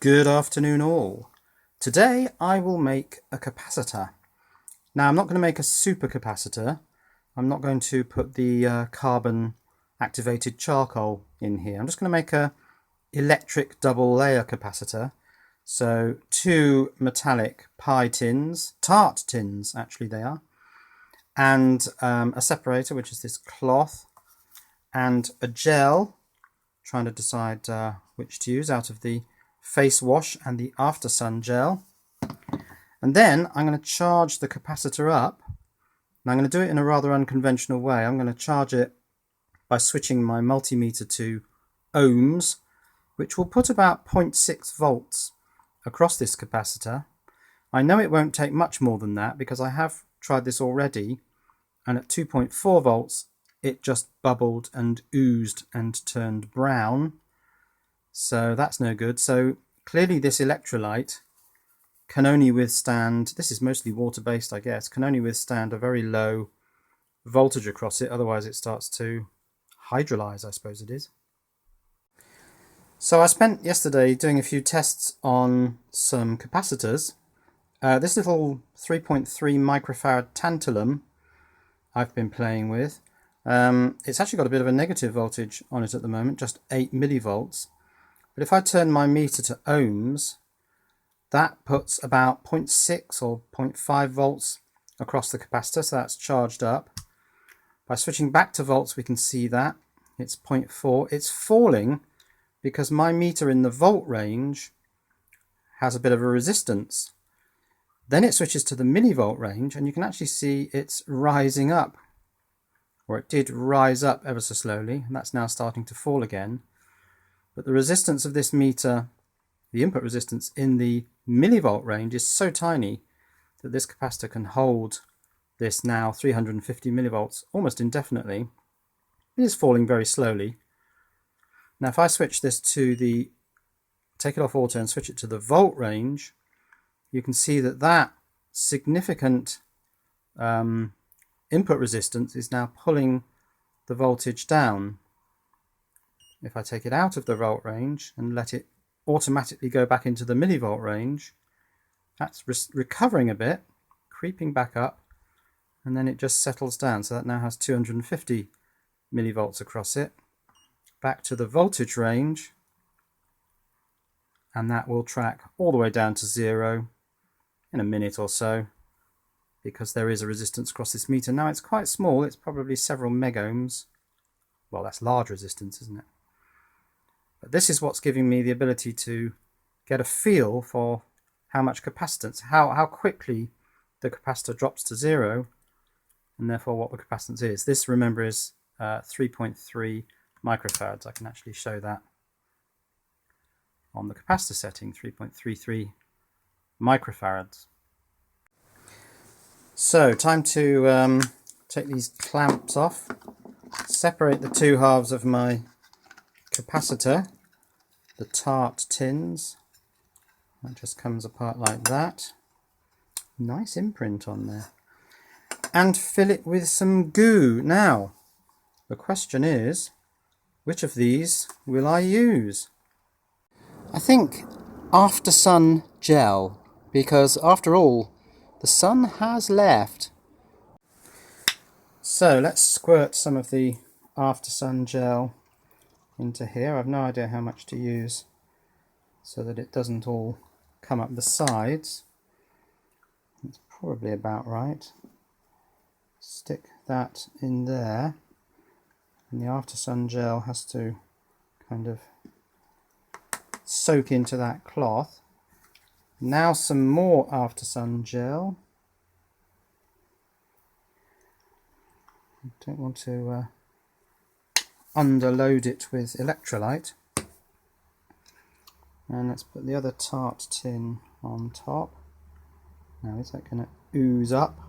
Good afternoon all. Today I will make a capacitor. Now I'm not going to make a supercapacitor. I'm not going to put the carbon activated charcoal in here. I'm just going to make a electric double layer capacitor. So two metallic pie tins, Tart tins actually they are, and a separator, which is this cloth, and a gel, trying to decide which to use out of the face wash and the after sun gel. And then I'm going to charge the capacitor up, and I'm going to do it in a rather unconventional way. I'm going to charge it by switching my multimeter to ohms, which will put about 0.6 volts across this capacitor. I know it won't take much more than that because I have tried this already, and at 2.4 volts it just bubbled and oozed and turned brown, so that's no good. So clearly this electrolyte can only withstand, this is mostly water-based I guess, can only withstand a very low voltage across it, otherwise it starts to hydrolyze, I suppose it is. So I spent yesterday doing a few tests on some capacitors. This little 3.3 microfarad tantalum I've been playing with. It's actually got a bit of a negative voltage on it at the moment, just 8 millivolts. But if I turn my meter to ohms, that puts about 0.6 or 0.5 volts across the capacitor, so that's charged up. By switching back to volts, we can see that it's 0.4. It's falling because my meter in the volt range has a bit of a resistance. Then it switches to the millivolt range, and you can actually see it's rising up, or it did rise up ever so slowly, and that's now starting to fall again. But the resistance of this meter, the input resistance in the millivolt range, is so tiny that this capacitor can hold this now 350 millivolts almost indefinitely. It is falling very slowly. Now if I switch this to the, take it off auto and switch it to the volt range, you can see that that significant input resistance is now pulling the voltage down. If I take it out of the volt range and let it automatically go back into the millivolt range, that's recovering a bit, creeping back up, and then it just settles down. So that now has 250 millivolts across it. Back to the voltage range, and that will track all the way down to 0 in a minute or so, because there is a resistance across this meter. Now it's quite small, it's probably several megohms. Well, that's large resistance, isn't it? But this is what's giving me the ability to get a feel for how much capacitance, how quickly the capacitor drops to 0, and therefore what the capacitance is. This, remember, is 3.3 microfarads. I can actually show that on the capacitor setting, 3.33 microfarads. So, time to take these clamps off, separate the two halves of my capacitor, the Tart tins. That just comes apart like that. Nice imprint on there. And fill it with some goo. Now, the question is, which of these will I use? I think after sun gel, because after all, the sun has left. So let's squirt some of the after sun gel into here. I've no idea how much to use so that it doesn't all come up the sides. It's probably about right. Stick that in there, and the after sun gel has to kind of soak into that cloth. Now some more after sun gel. I don't want to underload it with electrolyte. And let's put the other Tart tin on top. Now is that going to ooze up?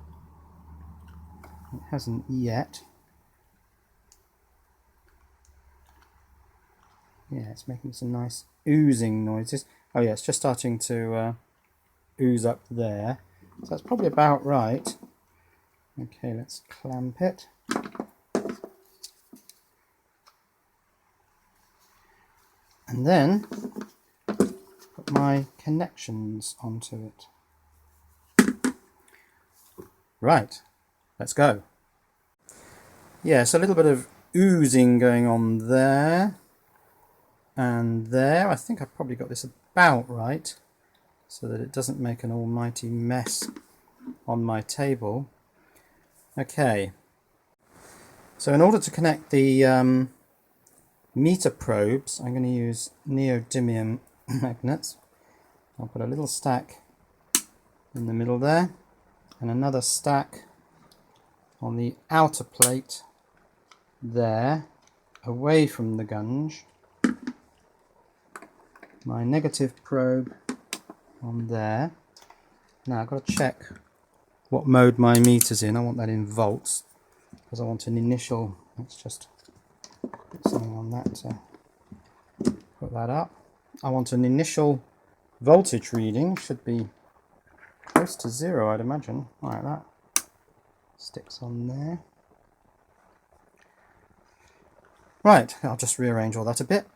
It hasn't yet. Yeah, it's making some nice oozing noises. Oh yeah, it's just starting to ooze up there. So that's probably about right. Okay, let's clamp it. And then put my connections onto it. Right, let's go. Yes, a little bit of oozing going on there and there. I think I've probably got this about right so that it doesn't make an almighty mess on my table. Okay, so in order to connect the meter probes, I'm going to use neodymium magnets. I'll put a little stack in the middle there and another stack on the outer plate there, away from the gunge. My negative probe on there. Now I've got to check what mode my meter's in. I want that in volts because I want an initial. Let's just put something on that to put that up. I want an initial voltage reading. Should be close to 0, I'd imagine. Like that. Sticks on there. Right, I'll just rearrange all that a bit.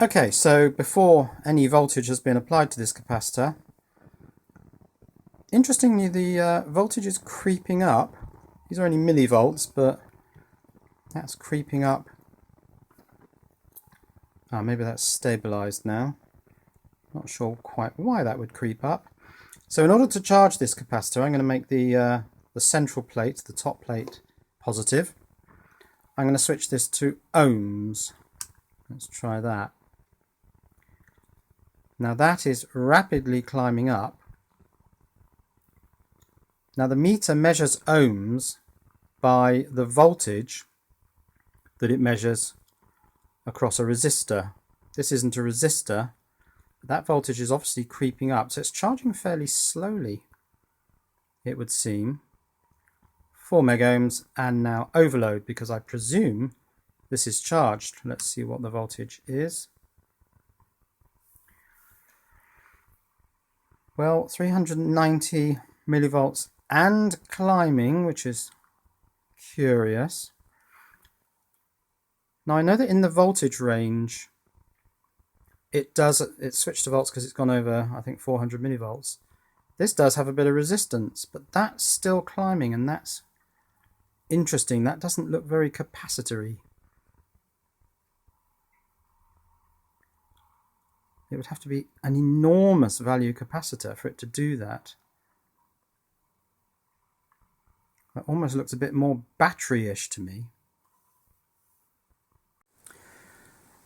Okay, so before any voltage has been applied to this capacitor, interestingly the voltage is creeping up. These are only millivolts, but that's creeping up. Maybe that's stabilized now. Not sure quite why that would creep up. So in order to charge this capacitor, I'm going to make the central plate, the top plate, positive. I'm going to switch this to ohms. Let's try that. Now that is rapidly climbing up. Now the meter measures ohms by the voltage that it measures across a resistor. This isn't a resistor. That voltage is obviously creeping up, so it's charging fairly slowly, it would seem. 4 megohms and now overload because I presume this is charged. Let's see what the voltage is. Well, 390 millivolts and climbing, which is curious. Now I know that in the voltage range it's switched to volts because it's gone over, I think, 400 millivolts. This does have a bit of resistance, but that's still climbing, and that's interesting. That doesn't look very capacitor-y. It would have to be an enormous value capacitor for it to do that. That almost looks a bit more battery-ish to me.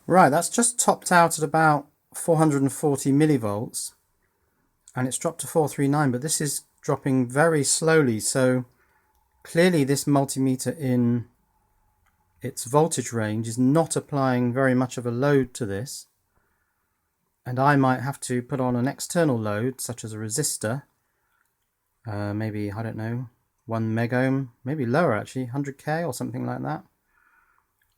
Right, that's just topped out at about 440 millivolts, and it's dropped to 439, but this is dropping very slowly, so clearly this multimeter in its voltage range is not applying very much of a load to this. And I might have to put on an external load, such as a resistor, maybe, I don't know, 1 megohm, maybe lower actually, 100k or something like that,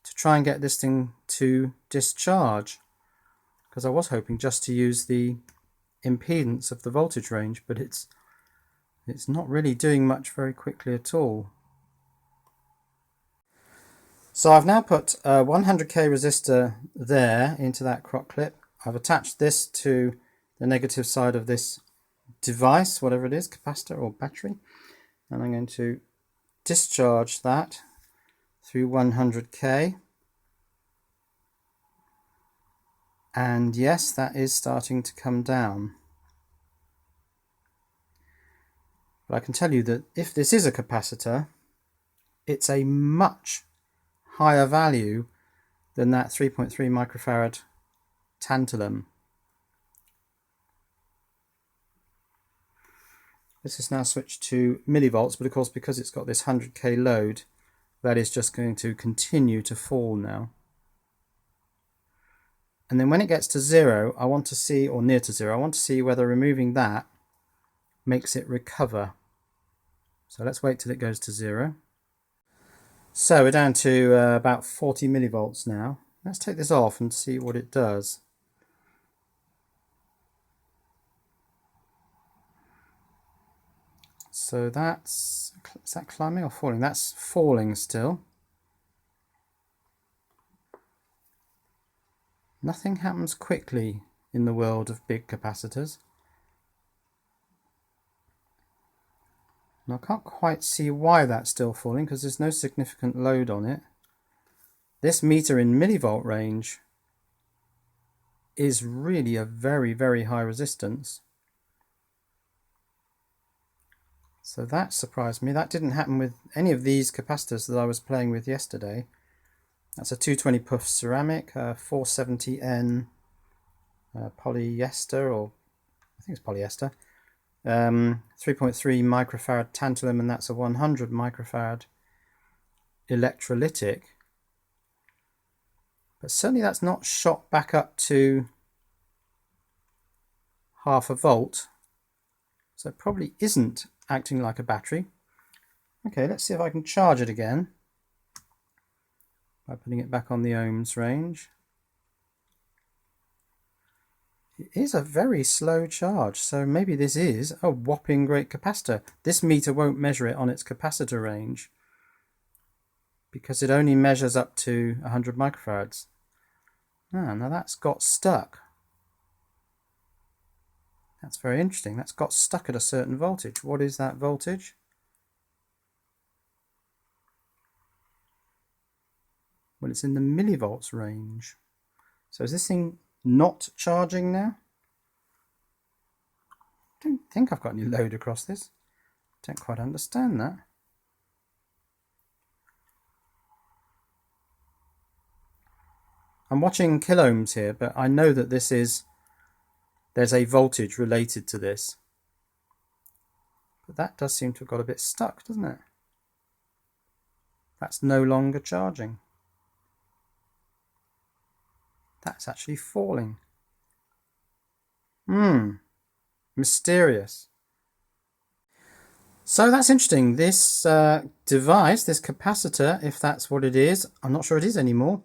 to try and get this thing to discharge. Because I was hoping just to use the impedance of the voltage range, but it's not really doing much very quickly at all. So I've now put a 100k resistor there into that crock clip. I've attached this to the negative side of this device, whatever it is, capacitor or battery, and I'm going to discharge that through 100k. And yes, that is starting to come down. But I can tell you that if this is a capacitor, it's a much higher value than that 3.3 microfarad tantalum. This is now switched to millivolts, but of course because it's got this 100k load, that is just going to continue to fall now. And then when it gets to 0, I want to see, or near to 0, I want to see whether removing that makes it recover. So let's wait till it goes to 0. So we're down to about 40 millivolts now. Let's take this off and see what it does. So is that climbing or falling? That's falling still. Nothing happens quickly in the world of big capacitors. And I can't quite see why that's still falling because there's no significant load on it. This meter in millivolt range is really a very, very high resistance. So that surprised me. That didn't happen with any of these capacitors that I was playing with yesterday. That's a 220 puff ceramic, 470N polyester, or I think it's polyester. 3.3 microfarad tantalum, and that's a 100 microfarad electrolytic. But certainly that's not shot back up to half a volt. So it probably isn't acting like a battery. Okay, let's see if I can charge it again by putting it back on the ohms range. It is a very slow charge, so maybe this is a whopping great capacitor. This meter won't measure it on its capacitor range because it only measures up to 100 microfarads. Ah, now that's got stuck. That's very interesting. That's got stuck at a certain voltage. What is that voltage? Well, it's in the millivolts range. So is this thing not charging now? I don't think I've got any load across this. Don't quite understand that. I'm watching kiloohms here, but I know that there's a voltage related to this. But that does seem to have got a bit stuck, doesn't it? That's no longer charging. That's actually falling. Mysterious. So that's interesting. This device, this capacitor, if that's what it is, I'm not sure it is anymore,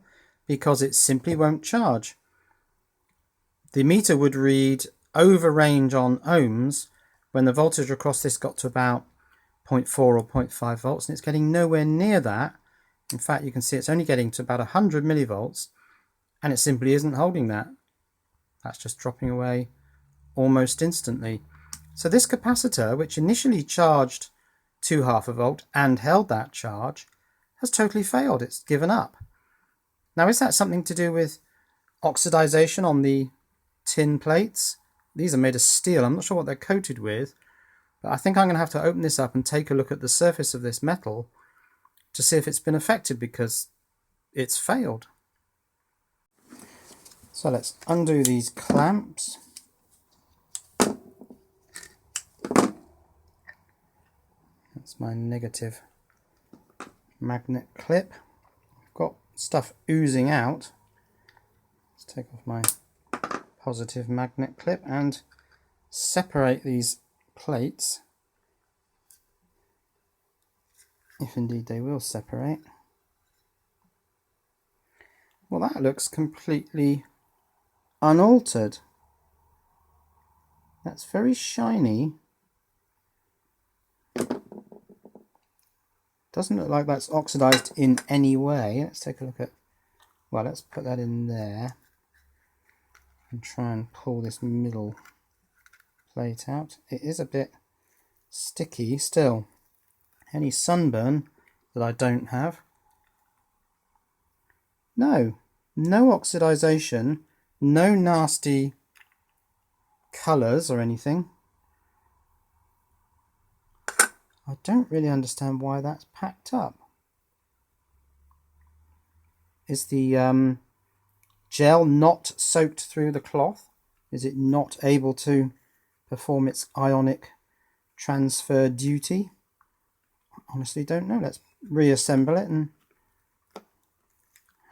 because it simply won't charge. The meter would read over range on ohms when the voltage across this got to about 0.4 or 0.5 volts, and it's getting nowhere near that. In fact, you can see it's only getting to about 100 millivolts, and it simply isn't holding that. That's just dropping away almost instantly. So this capacitor, which initially charged to half a volt and held that charge, has totally failed. It's given up. Now, is that something to do with oxidization on the tin plates? These are made of steel. I'm not sure what they're coated with, but I think I'm going to have to open this up and take a look at the surface of this metal to see if it's been affected, because it's failed. So let's undo these clamps. That's my negative magnet clip. I've got stuff oozing out. Let's take off my positive magnet clip and separate these plates, if indeed they will separate. Well, that looks completely unaltered. That's very shiny. Doesn't look like that's oxidized in any way. Let's take a look at, well, let's put that in there and try and pull this middle plate out. It is a bit sticky still. Any sunburn that I don't have? No oxidization, no nasty colours or anything. I don't really understand why that's packed up. Is the gel not soaked through the cloth? Is it not able to perform its ionic transfer duty? I honestly don't know. Let's reassemble it and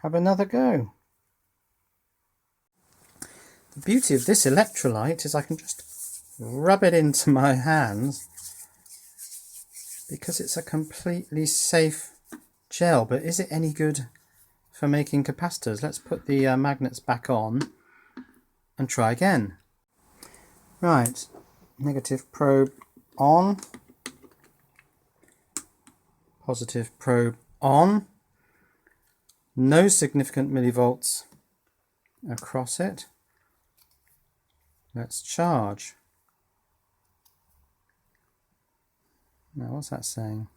have another go. The beauty of this electrolyte is I can just rub it into my hands because it's a completely safe gel. But is it any good for making capacitors? Let's put the magnets back on and try again. Right, negative probe on, positive probe on. No significant millivolts across it. Let's charge. Now what's that saying?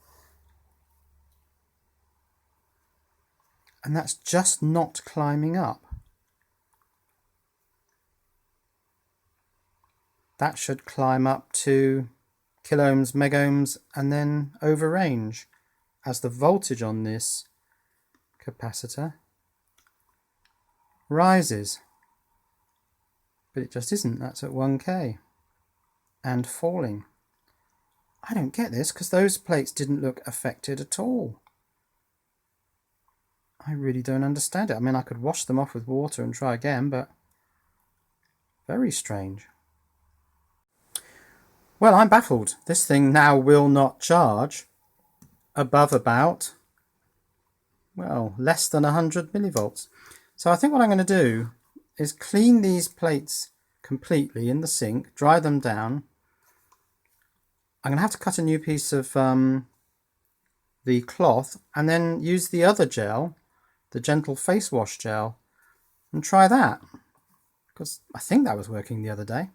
And that's just not climbing up. That should climb up to kiloohms, megohms, and then over range, as the voltage on this capacitor rises. But it just isn't. That's at 1K and falling. I don't get this, because those plates didn't look affected at all. I really don't understand it. I mean, I could wash them off with water and try again, but very strange. Well, I'm baffled. This thing now will not charge above about, well, less than 100 millivolts. So I think what I'm going to do is clean these plates completely in the sink, dry them down. I'm going to have to cut a new piece of the cloth and then use the other gel, the gentle face wash gel, and try that, because I think that was working the other day.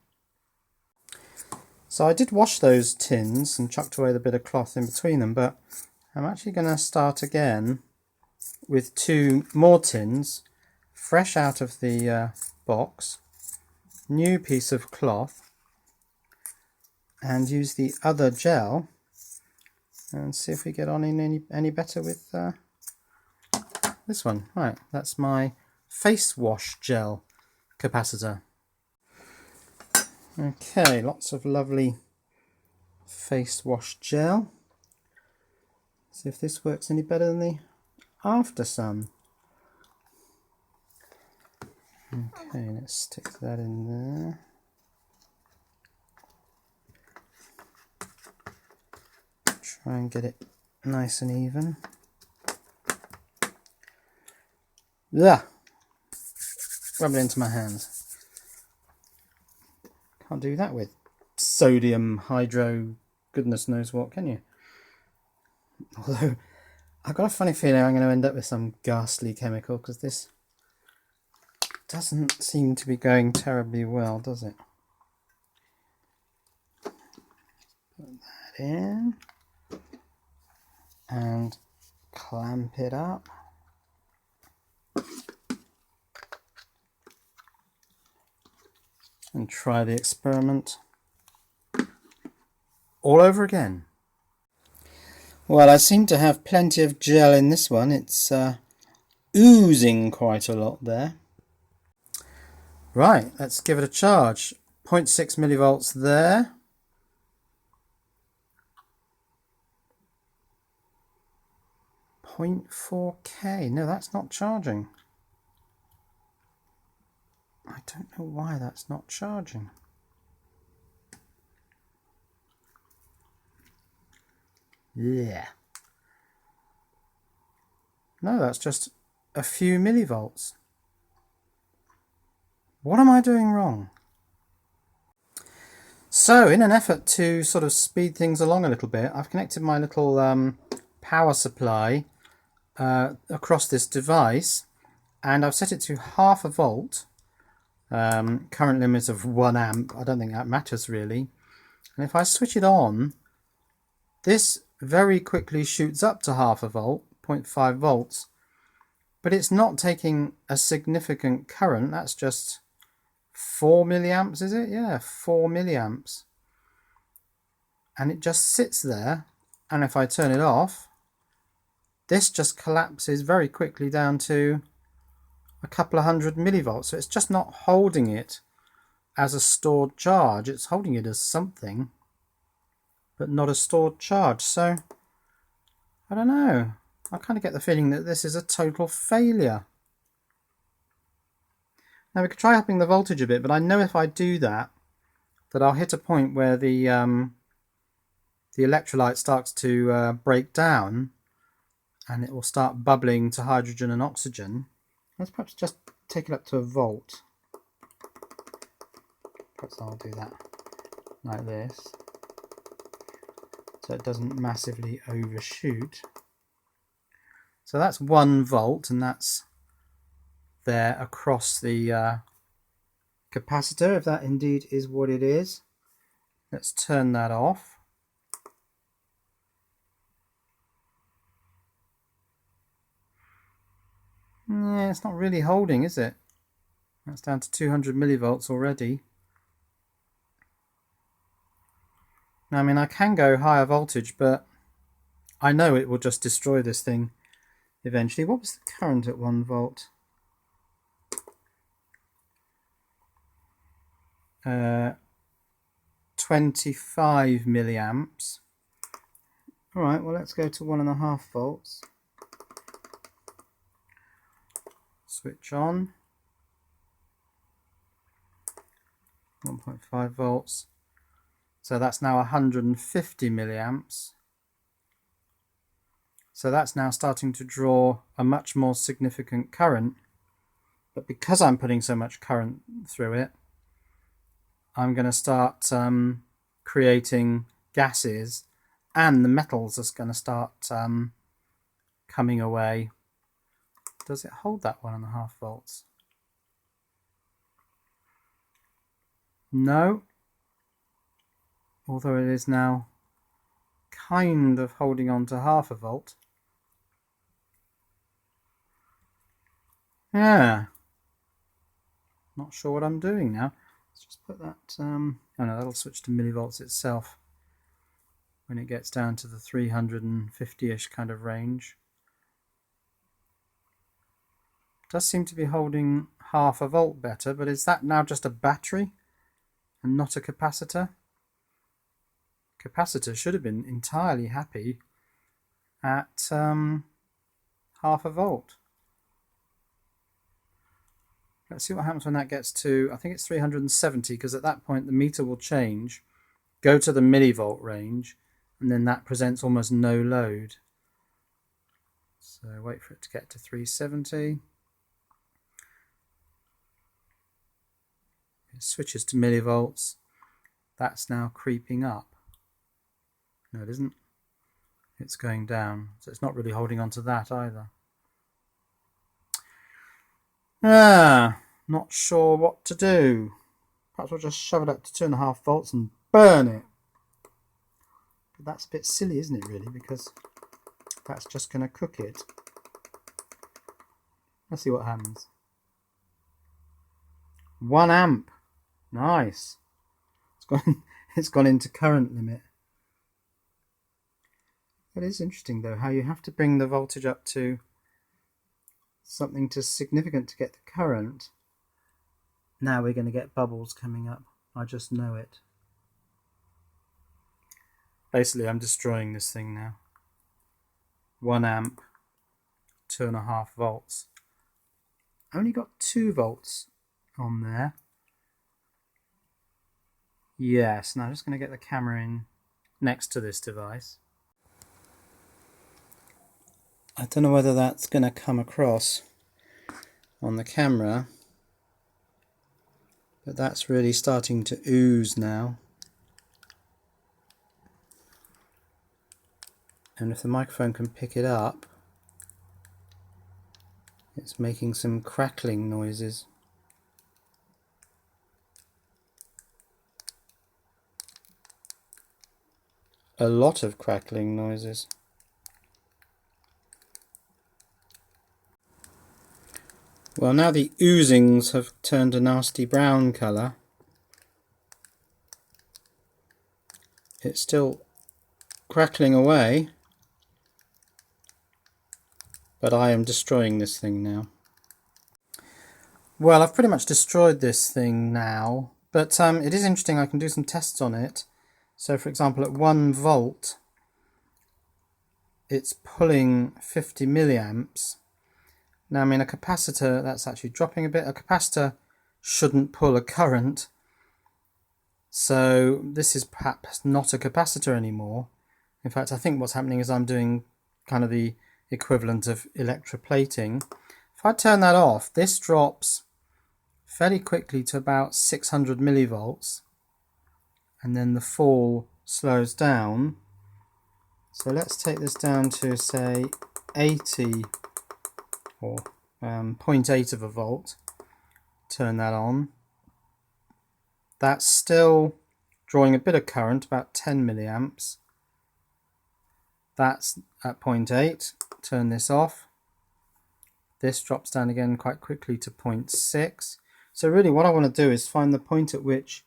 So I did wash those tins and chucked away the bit of cloth in between them, but I'm actually going to start again with 2 more tins, fresh out of the box, new piece of cloth, and use the other gel and see if we get on in any better with this one. Right, that's my face wash gel capacitor. Okay, lots of lovely face wash gel. See if this works any better than the After Sun. Okay, let's stick that in there. Try and get it nice and even. Yeah, rub it into my hands. Can't do that with sodium hydro goodness knows what, can you? Although I've got a funny feeling I'm going to end up with some ghastly chemical, because this doesn't seem to be going terribly well, does it? Put that in and clamp it up. And try the experiment all over again. Well, I seem to have plenty of gel in this one. It's oozing quite a lot there. Right, let's give it a charge. 0.6 millivolts there. .4K. No, that's not charging. I don't know why that's not charging. Yeah. No, that's just a few millivolts. What am I doing wrong? So, in an effort to sort of speed things along a little bit, I've connected my little power supply across this device, and I've set it to 0.5 volt. Current limit of 1 amp. I don't think that matters really. And if I switch it on, this very quickly shoots up to 0.5 volt, 0.5 volts, but it's not taking a significant current. That's just 4 milliamps, is it? Yeah, 4 milliamps. And it just sits there, and if I turn it off, this just collapses very quickly down to a couple of 100 millivolts. So it's just not holding it as a stored charge. It's holding it as something, but not a stored charge. So I don't know. I kind of get the feeling that this is a total failure. Now we could try upping the voltage a bit, but I know if I do that, that I'll hit a point where the electrolyte starts to break down, and it will start bubbling to hydrogen and oxygen. Let's perhaps just take it up to 1 volt. Perhaps I'll do that like this, so it doesn't massively overshoot. So that's 1 volt, and that's there across the capacitor, if that indeed is what it is. Let's turn that off. Yeah, it's not really holding, is it? That's down to 200 millivolts already. Now, I mean, I can go higher voltage, but I know it will just destroy this thing eventually. What was the current at 1 volt? 25 milliamps. Alright, well, let's go to 1.5 volts. Switch on. 1.5 volts. So that's now 150 milliamps. So that's now starting to draw a much more significant current. But because I'm putting so much current through it, I'm going to start creating gases, and the metals are going to start coming away. Does it hold that 1.5 volts? No. Although it is now kind of holding on to 0.5 volt. Yeah. Not sure what I'm doing now. Let's just put that, oh no, that'll switch to millivolts itself when it gets down to the 350-ish kind of range. It does seem to be holding 0.5 volt better, but is that now just a battery and not a capacitor? Capacitor should have been entirely happy at 0.5 volt. Let's see what happens when that gets to, I think it's 370, because at that point the meter will change, go to the millivolt range, and then that presents almost no load. So wait for it to get to 370. It switches to millivolts. That's now creeping up. No, it isn't. It's going down, so it's not really holding on to that either. Not sure what to do. Perhaps we'll just shove it up to 2.5 volts and burn it. But that's a bit silly, isn't it, really? Because that's just going to cook it. Let's see what happens. 1 amp. Nice. It's gone into current limit. That is interesting, though, how you have to bring the voltage up to something too significant to get the current. Now we're going to get bubbles coming up. I just know it. Basically, I'm destroying this thing now. 1 amp, 2.5 volts. Only got 2 volts on there. Yes, now I'm just going to get the camera in next to this device. I don't know whether that's going to come across on the camera, but that's really starting to ooze now. And if the microphone can pick it up, it's making some crackling noises. A lot of crackling noises. Well, now the oozings have turned a nasty brown colour. It's still crackling away, but I am destroying this thing now. Well, I've pretty much destroyed this thing now, but it is interesting. I can do some tests on it. So, for example, at 1 volt, it's pulling 50 milliamps. Now, I mean, a capacitor, that's actually dropping a bit. A capacitor shouldn't pull a current. So this is perhaps not a capacitor anymore. In fact, I think what's happening is I'm doing kind of the equivalent of electroplating. If I turn that off, this drops fairly quickly to about 600 millivolts. And then the fall slows down. So let's take this down to, say, 80 or 0.8 of a volt. Turn that on. That's still drawing a bit of current, about 10 milliamps. That's at 0.8. Turn this off. This drops down again quite quickly to 0.6. So really what I want to do is find the point at which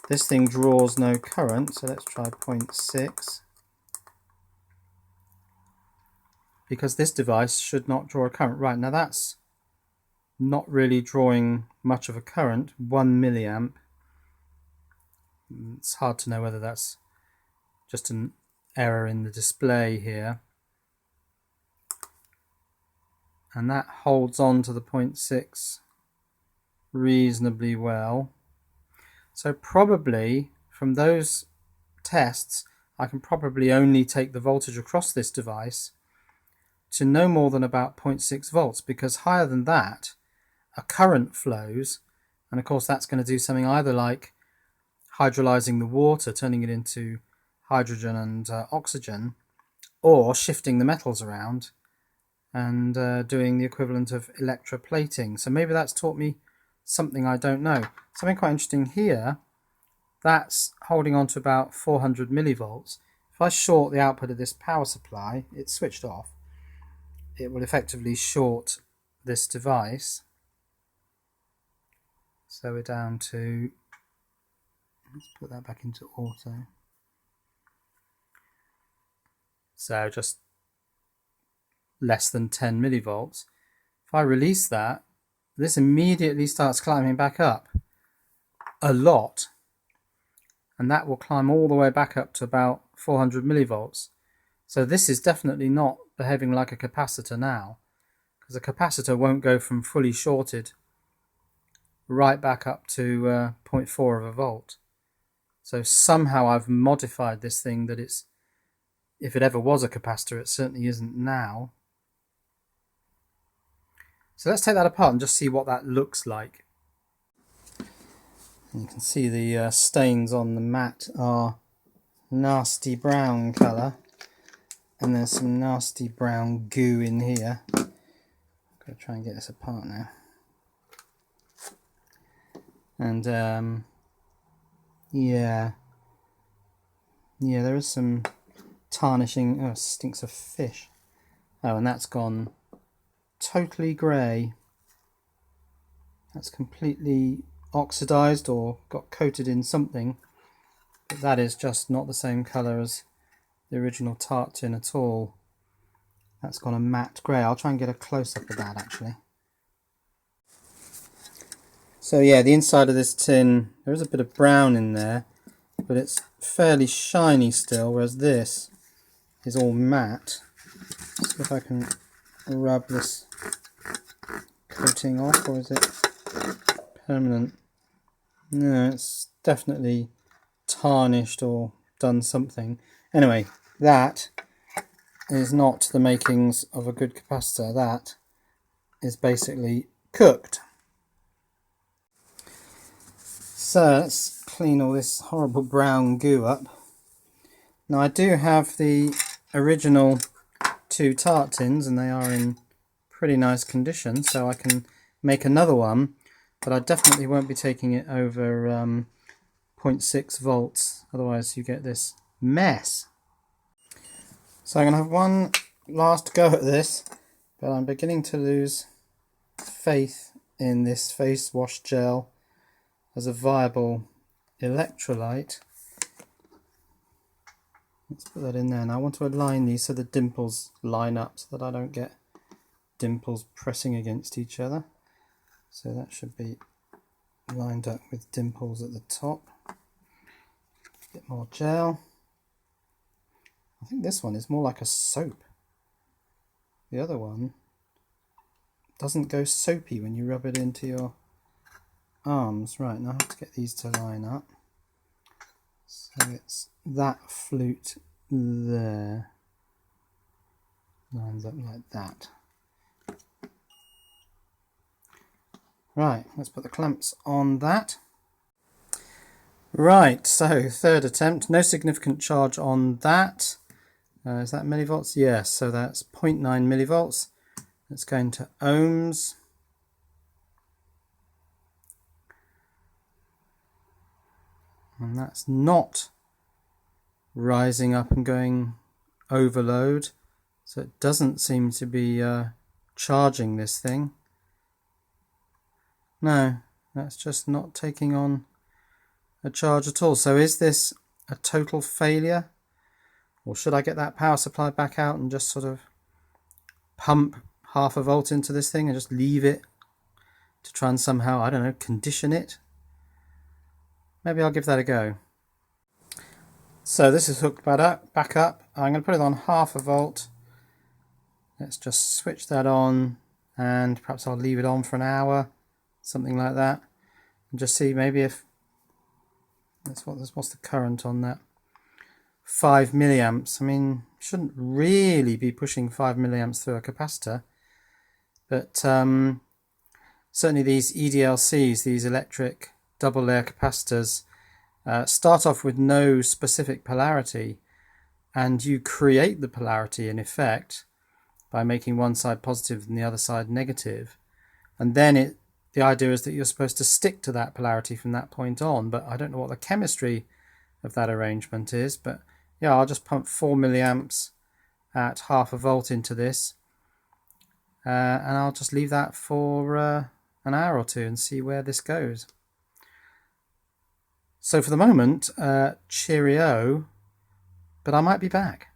this thing draws no current. So let's try 0.6. Because this device should not draw a current. Right, now that's not really drawing much of a current, 1 milliamp. It's hard to know whether that's just an error in the display here. And that holds on to the 0.6 reasonably well. So probably from those tests I can probably only take the voltage across this device to no more than about 0.6 volts, because higher than that a current flows, and of course that's going to do something either like hydrolyzing the water, turning it into hydrogen and oxygen, or shifting the metals around and doing the equivalent of electroplating. So maybe that's taught me something I don't know. Something quite interesting here, that's holding on to about 400 millivolts. If I short the output of this power supply, it's switched off, it will effectively short this device. So we're down to, let's put that back into auto. So just less than 10 millivolts. If I release that, this immediately starts climbing back up a lot, and that will climb all the way back up to about 400 millivolts. So this is definitely not behaving like a capacitor now, because a capacitor won't go from fully shorted right back up to 0.4 of a volt. So somehow I've modified this thing that it's, if it ever was a capacitor, it certainly isn't now. So let's take that apart and just see what that looks like. And you can see the stains on the mat are nasty brown colour, and there's some nasty brown goo in here. I'm going to try and get this apart now. And yeah, there is some tarnishing. Oh, it stinks of fish. Oh, and that's gone totally grey. That's completely oxidized or got coated in something, but that is just not the same colour as the original Tart tin at all. That's gone a matte grey. I'll try and get a close-up of that actually. So yeah, the inside of this tin, there is a bit of brown in there, but it's fairly shiny still, whereas this is all matte. Let's see if I can rub this coating off, or is it permanent? No, it's definitely tarnished or done something. Anyway, that is not the makings of a good capacitor. That is basically cooked. So let's clean all this horrible brown goo up. Now I do have the original 2 Tart tins, and they are in pretty nice condition, so I can make another one, but I definitely won't be taking it over 0.6 volts, otherwise you get this mess. So I'm going to have one last go at this, but I'm beginning to lose faith in this face wash gel as a viable electrolyte. Let's put that in there. Now I want to align these so the dimples line up, so that I don't get dimples pressing against each other. So that should be lined up with dimples at the top. A bit more gel. I think this one is more like a soap. The other one doesn't go soapy when you rub it into your arms. Right, now I have to get these to line up. So it's that flute there. Lines up like that. Right, let's put the clamps on that. Right, so third attempt, no significant charge on that. Is that millivolts? Yes, so that's 0.9 millivolts. Let's go into ohms. And that's not rising up and going overload, so it doesn't seem to be charging this thing. No, that's just not taking on a charge at all. So is this a total failure, or should I get that power supply back out and just sort of pump half a volt into this thing and just leave it to try and somehow, I don't know, condition it? Maybe I'll give that a go. So this is hooked back up. I'm going to put it on half a volt. Let's just switch that on, and perhaps I'll leave it on for an hour, something like that, and just see maybe if what's the current on that. 5 milliamps. I mean, shouldn't really be pushing 5 milliamps through a capacitor, but certainly these EDLCs, these electric double layer capacitors, start off with no specific polarity, and you create the polarity in effect by making one side positive and the other side negative, and then the idea is that you're supposed to stick to that polarity from that point on. But I don't know what the chemistry of that arrangement is, but yeah, I'll just pump 4 milliamps at half a volt into this, and I'll just leave that for an hour or two and see where this goes. So for the moment, cheerio, but I might be back.